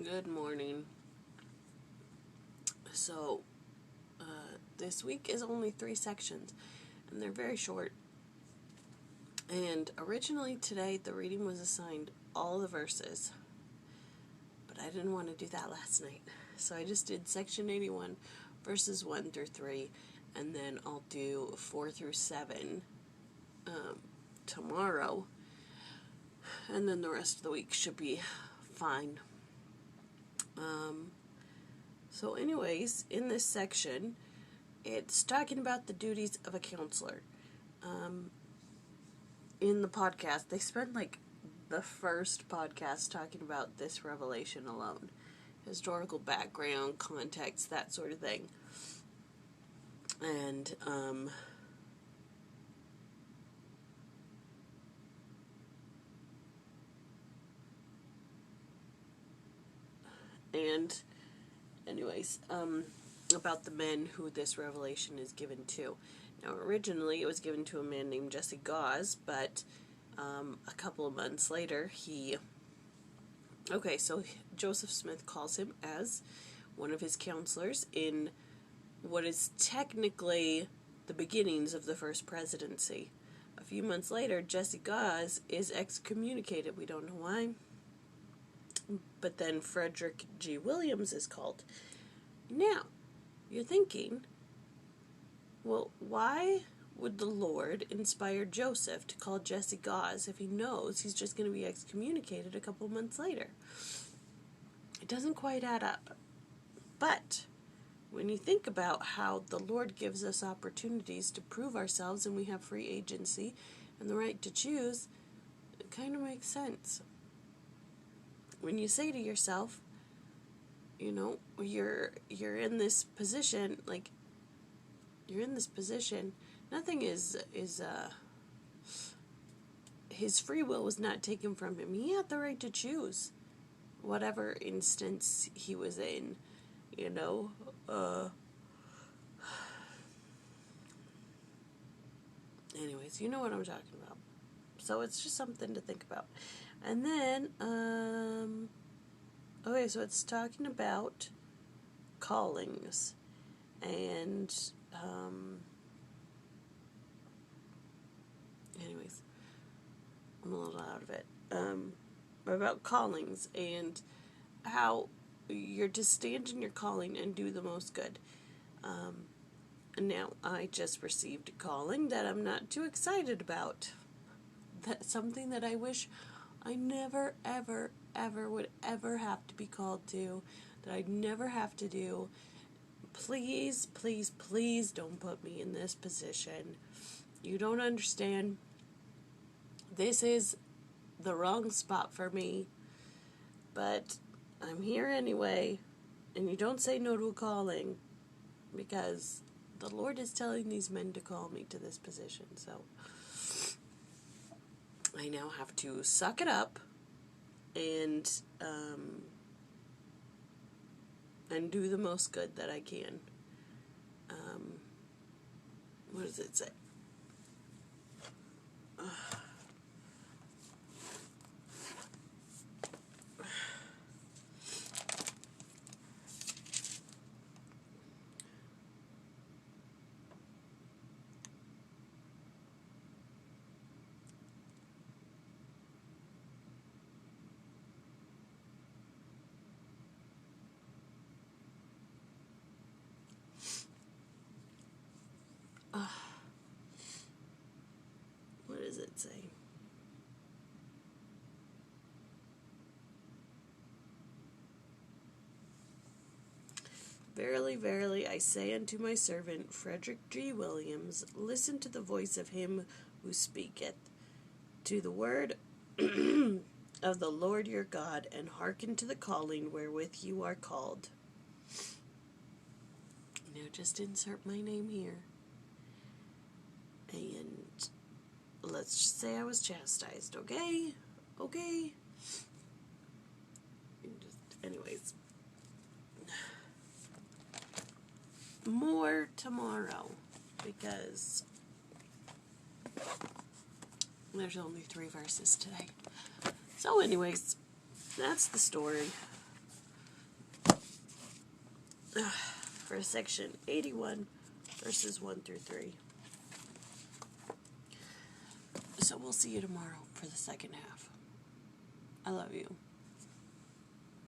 Good morning. So, this week is only 3 sections, and they're very short. And originally today, the reading was assigned all the verses, but I didn't want to do that last night. So I just did section 81, verses 1 through 3, and then I'll do 4 through 7 tomorrow, and then the rest of the week should be fine. So anyways, in this section, it's talking about the duties of a counselor. In the podcast, they spent the first podcast talking about this revelation alone. Historical background, context, that sort of thing. And, anyways, about the men who this revelation is given to. Now, originally it was given to a man named Jesse Gause, but a couple of months later, so Joseph Smith calls him as one of his counselors in what is technically the beginnings of the first presidency. A few months later, Jesse Gause is excommunicated. We don't know why. But then Frederick G. Williams is called. Now, you're thinking, well, why would the Lord inspire Joseph to call Jesse Gause if he knows he's just going to be excommunicated a couple months later? It doesn't quite add up. But when you think about how the Lord gives us opportunities to prove ourselves and we have free agency and the right to choose, it kind of makes sense. When you say to yourself, you're in this position, nothing is his free will was not taken from him. He had the right to choose whatever instance he was in, anyways, you know what I'm talking about. So it's just something to think about. And then, so it's talking about callings. And, anyways, I'm a little out of it. About callings and how you're to stand in your calling and do the most good. Now, I just received a calling that I'm not too excited about. That's something that I wish I never, ever, ever would ever have to be called to, that I'd never have to do. Please, please, please don't put me in this position. You don't understand. This is the wrong spot for me, but I'm here anyway, and you don't say no to a calling, because the Lord is telling these men to call me to this position, so I now have to suck it up and do the most good that I can. What does it say? What does it say? Verily, verily, I say unto my servant Frederick G. Williams, listen to the voice of him who speaketh, to the word of the Lord your God, and hearken to the calling wherewith you are called. Now just insert my name here. And let's just say I was chastised, okay? Okay? Anyways. More tomorrow, because there's only 3 verses today. So anyways, that's the story. for section 81, verses 1 through 3. So we'll see you tomorrow for the second half. I love you.